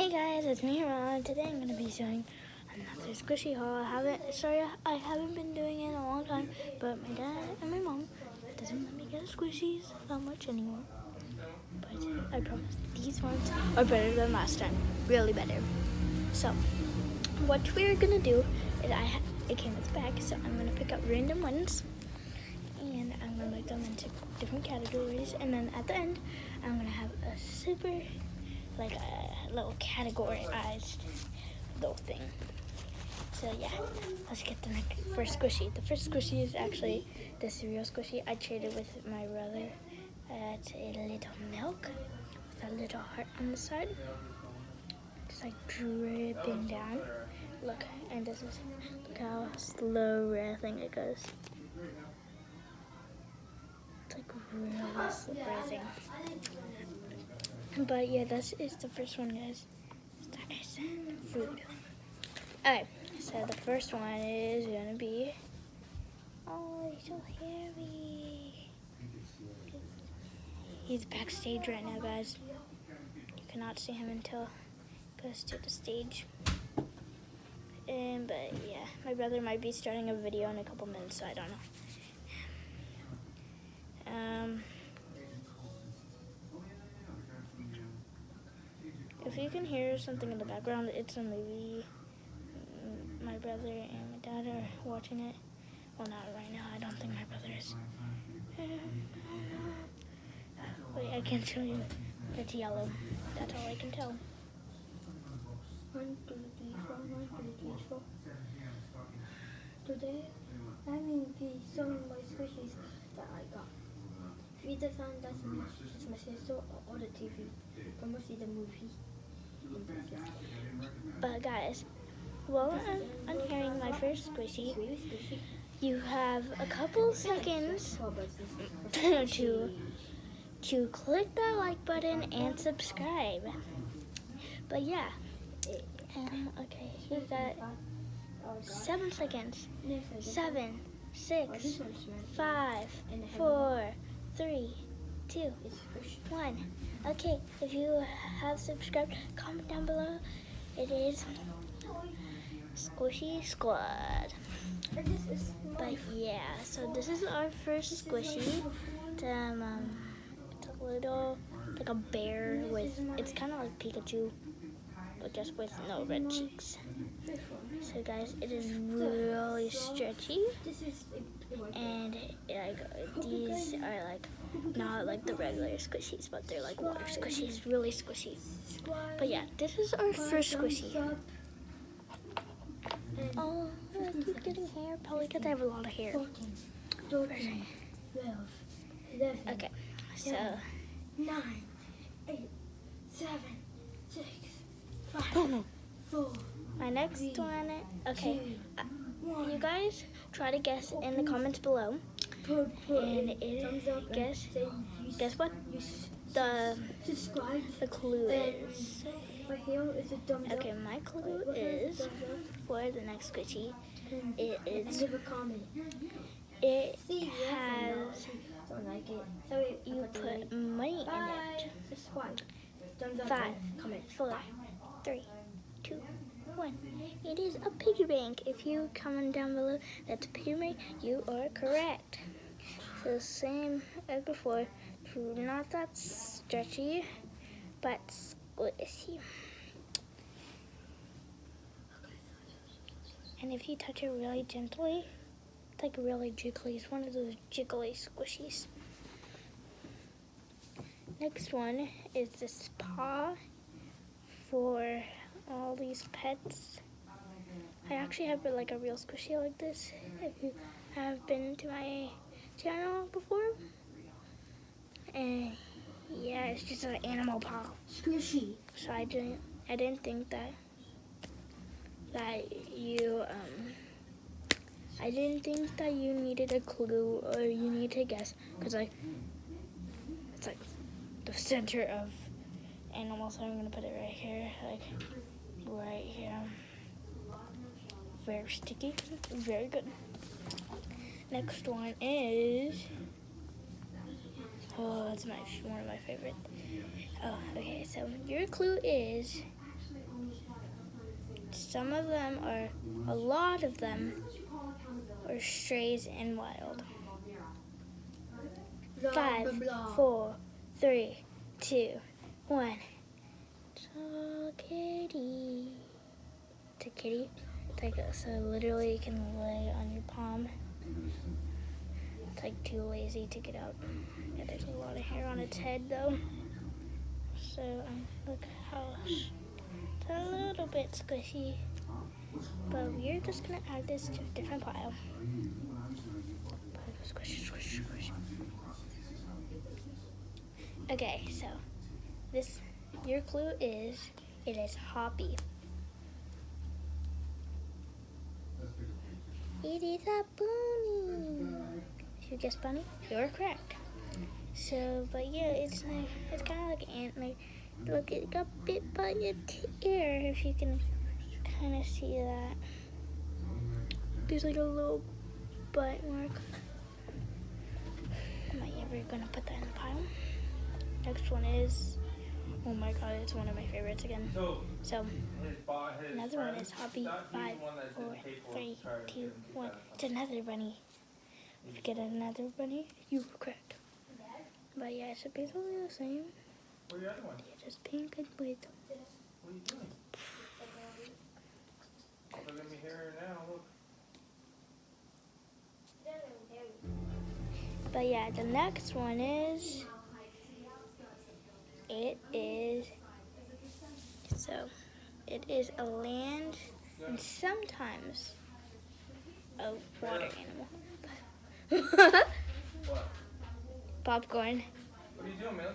Hey guys, it's me Ron. Today I'm gonna be showing another squishy haul. I haven't been doing it in a long time, but my dad and my mom doesn't let me get squishies that much anymore. But I promise these ones are better than last time, really better. So what we're gonna do is it came with a bag, so I'm gonna pick up random ones and I'm gonna make them into different categories, and then at the end I'm gonna have a super like a little categorized little thing. So yeah, let's get the first squishy. The first squishy is actually the cereal squishy I traded with my brother. It's a little milk with a little heart on the side. It's like dripping down. Look, and look how slow I think it goes. It's like really slippery thing. But yeah, this is the first one, guys. That is food. Alright, so the first one is gonna be, oh, he's so hairy. He's backstage right now, guys. You cannot see him until he goes to the stage. But yeah, my brother might be starting a video in a couple minutes, so I don't know. If you can hear something in the background, it's a movie. My brother and my dad are watching it. Well, not right now. I don't think my brother is. Wait, I can't show you. It's yellow. That's all I can tell. 1, 2, 3, 4, 1, 2, 3, 4. Today, I'm going to be showing my squishies that I got. If you either found that's me, it's my sister or the TV. Come and see the movie. But guys, while I'm unhearing my first squishy, you have a couple seconds to click that like button and subscribe. But yeah, okay, you got 7 seconds. 7, 6, 5, 4, 3, 2, 1. Okay, if you have subscribed, comment down below. It is Squishy Squad. But yeah, so this is our first squishy. It's a little, like a bear with, it's kind of like Pikachu, but just with no red cheeks. So guys, it is really stretchy, and these are like not like the regular squishies, but they're like water squishies, really squishy. But yeah, this is our first squishy. Oh, I keep getting hair, probably because I have a lot of hair. Okay, so 9, 8, 7, 6, 5, 4. My next one, okay, you guys try to guess in the comments below, and guess what the clue is. Okay, my clue is for the next squishy. It has, you put money in it. 5, 4, 3, 2, 1. It is a piggy bank. If you comment down below that's a piggy bank, you are correct. So same as before, not that stretchy, but squishy. And if you touch it really gently, it's like really jiggly. It's one of those jiggly squishies. Next one is the spa for all these pets. I actually have like a real squishy like this, if you have been to my channel before. And yeah, it's just an animal paw. Squishy. So I didn't think that you I didn't think that you needed a clue or you need to guess, because like it's like the center of animals. So I'm gonna put it right here, like right here. Very sticky, very good. Next one is, oh, it's one of my favorite. Oh, okay, so your clue is some of them are, a lot of them are strays and wild. Blah, 5, blah, blah. 4, 3, 2, 1. So kitty. It's a kitty. It's like, so literally you can lay on your palm. It's like too lazy to get out. Yeah, there's a lot of hair on its head though. So look how it's a little bit squishy. But we're just gonna add this to a different pile. Squish, squish, squish. Okay, so your clue is, it is Hoppy. It is a bunny. If you guessed bunny, you're correct. So, but yeah, it's kind of like an ant. Like, look, it got bit by a ear. If you can kind of see that. There's like a little bite mark. But yeah, we're gonna put that in the pile. Next one is, oh my god, it's one of my favorites again. So another one is Hoppy. 5, 4, 3, 2, 1. It's another bunny. If you get another bunny, you were correct. But yeah, it's basically the same. Where's the other one? They're just pink and white. What are you doing? Look at me here now, look. But yeah, the next one is, it is a land and sometimes a water animal. What? Popcorn. What are you doing, man?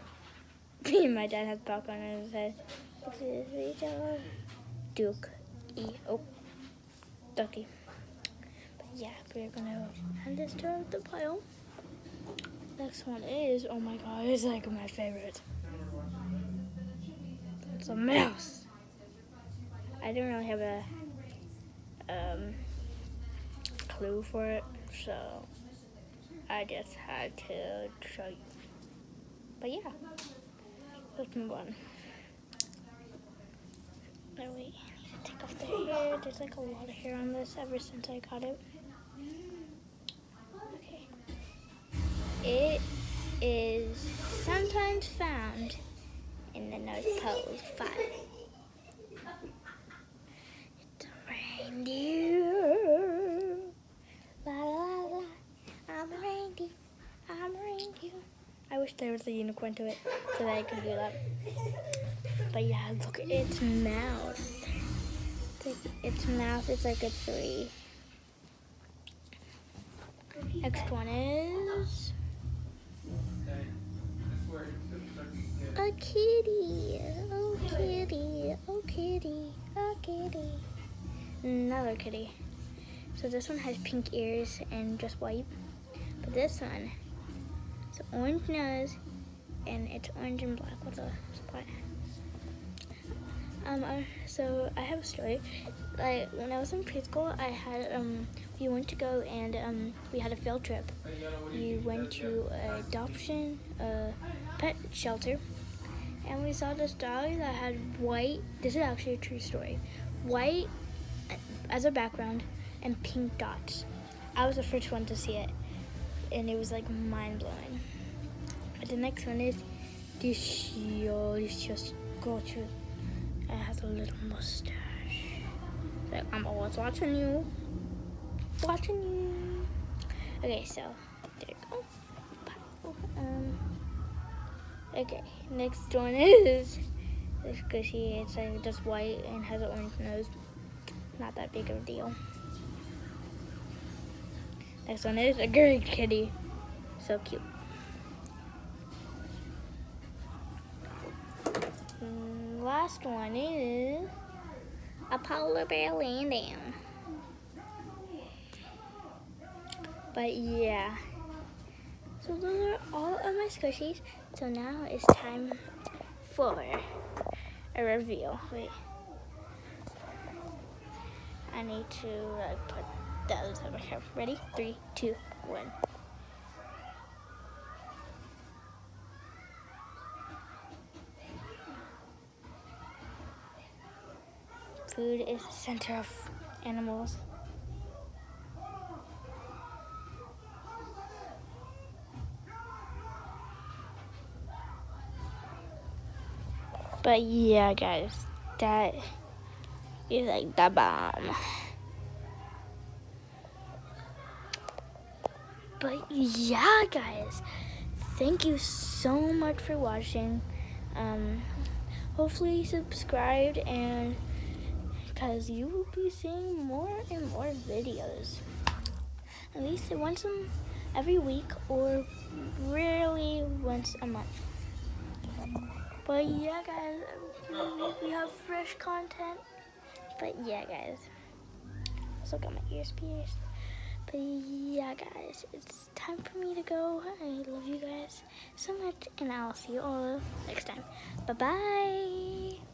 Me and my dad has popcorn on his head. Duke. Oh, Ducky. But yeah, we're gonna add this to the pile. Next one is, oh my god, it's like my favorite. It's a mouse. I didn't really have a clue for it, so I just had to show you. But yeah, let's move on. Oh wait, I need to take off the hair. There's like a lot of hair on this ever since I got it. Okay. It is sometimes found in the North Pole. 5. It's a reindeer. La la la. I'm a reindeer. I'm a reindeer. I wish there was a unicorn to it so that I could do that. But yeah, look at its mouth. Its mouth is like a 3. Next one is a kitty. Oh kitty. Oh kitty. Oh kitty. Another kitty. So this one has pink ears and just white. But this one, it's an orange nose and it's orange and black with a spot. So I have a story. Like when I was in preschool, I had we went to go and we had a field trip. We went to an adoption pet shelter, and we saw this dog that had white. This is actually a true story. White as a background and pink dots. I was the first one to see it, and it was like mind blowing. But the next one is this delicious culture. It has a little mustache. So I'm always watching you. Watching you. Okay, so there you go. Okay, next one is this squishy. It's like just white and has an orange nose. Not that big of a deal. Next one is a great kitty. So cute. Last one is a polar bear laying down. But yeah, so those are all of my squishies. So now it's time for a reveal. Wait, I need to put the other side of my hair. Ready? 3, 2, 1. food is the center of animals. But yeah, guys, that is like the bomb. But yeah, guys, thank you so much for watching. Hopefully you subscribed, and because you will be seeing more and more videos, at least once every week, or rarely once a month. But yeah, guys, we have fresh content. But yeah, guys, let's look at my ears pierced. But yeah, guys, it's time for me to go. I love you guys so much, and I'll see you all next time. Bye-bye.